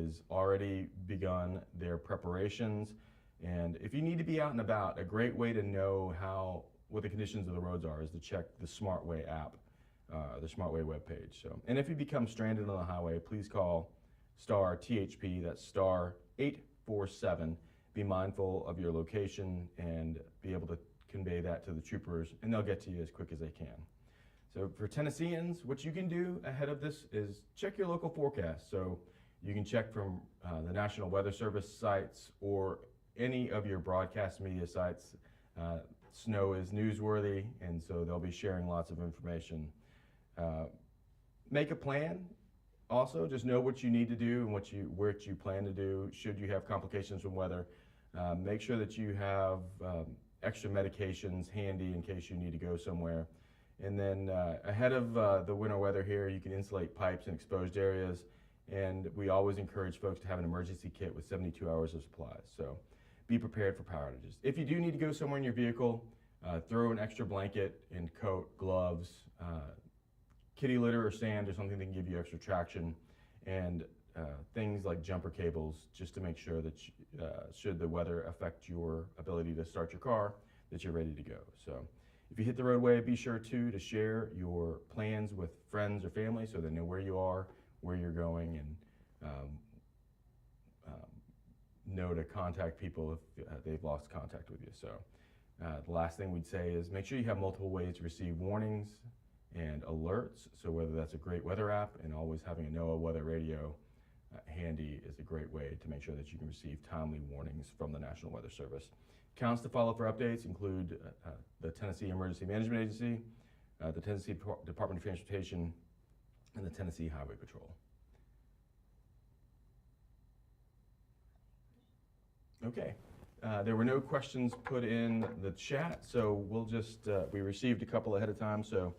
is already begun their preparations. And if you need to be out and about, a great way to know what the conditions of the roads are is to check the SmartWay app, the SmartWay webpage. So, and if you become stranded on the highway, please call star THP, that's star 847. Be mindful of your location and be able to convey that to the troopers, and they'll get to you as quick as they can. So for Tennesseans, what you can do ahead of this is check your local forecast. So you can check from the National Weather Service sites or any of your broadcast media sites. Snow is newsworthy, and so they'll be sharing lots of information. Make a plan. Also, just know what you need to do and what you plan to do should you have complications from weather. Make sure that you have extra medications handy in case you need to go somewhere. And then ahead of the winter weather here, you can insulate pipes in exposed areas. And we always encourage folks to have an emergency kit with 72 hours of supplies. So be prepared for power outages. If you do need to go somewhere in your vehicle, throw an extra blanket and coat, gloves, kitty litter or sand or something that can give you extra traction, and things like jumper cables, just to make sure that should the weather affect your ability to start your car, that you're ready to go. So if you hit the roadway, be sure to share your plans with friends or family so they know where you are, where you're going, and know to contact people if they've lost contact with you. So the last thing we'd say is make sure you have multiple ways to receive warnings and alerts. So whether that's a great weather app, and always having a NOAA weather radio handy is a great way to make sure that you can receive timely warnings from the National Weather Service. Accounts to follow for updates include the Tennessee Emergency Management Agency, the Tennessee Department of Transportation, and the Tennessee Highway Patrol. Okay, there were no questions put in the chat, so we'll just, we received a couple ahead of time. So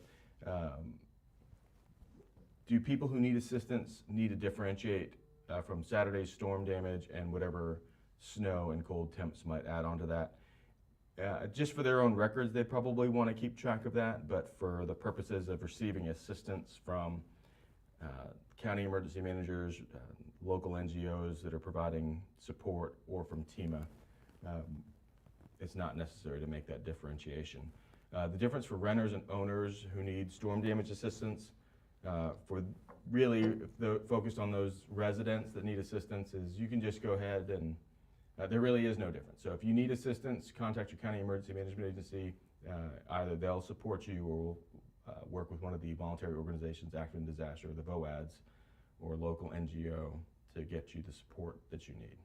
do people who need assistance need to differentiate from Saturday's storm damage and whatever snow and cold temps might add on to that? Just for their own records, they probably want to keep track of that, but for the purposes of receiving assistance from county emergency managers, local NGOs that are providing support, or from TEMA, it's not necessary to make that differentiation. The difference for renters and owners who need storm damage assistance, for really focused on those residents that need assistance, is you can just go ahead and there really is no difference. So if you need assistance, contact your county emergency management agency. Either they'll support you or will work with one of the voluntary organizations active in disaster, the VOADs, or local NGO to get you the support that you need.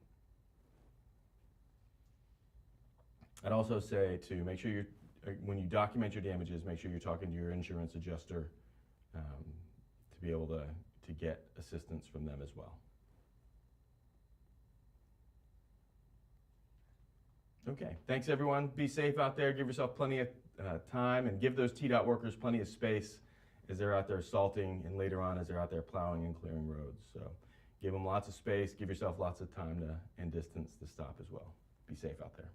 I'd also say to make sure when you document your damages, make sure you're talking to your insurance adjuster to be able to get assistance from them as well. Okay, thanks everyone. Be safe out there. Give yourself plenty of time, and give those TDOT workers plenty of space as they're out there salting, and later on as they're out there plowing and clearing roads. So give them lots of space, give yourself lots of time and distance to stop as well. Be safe out there.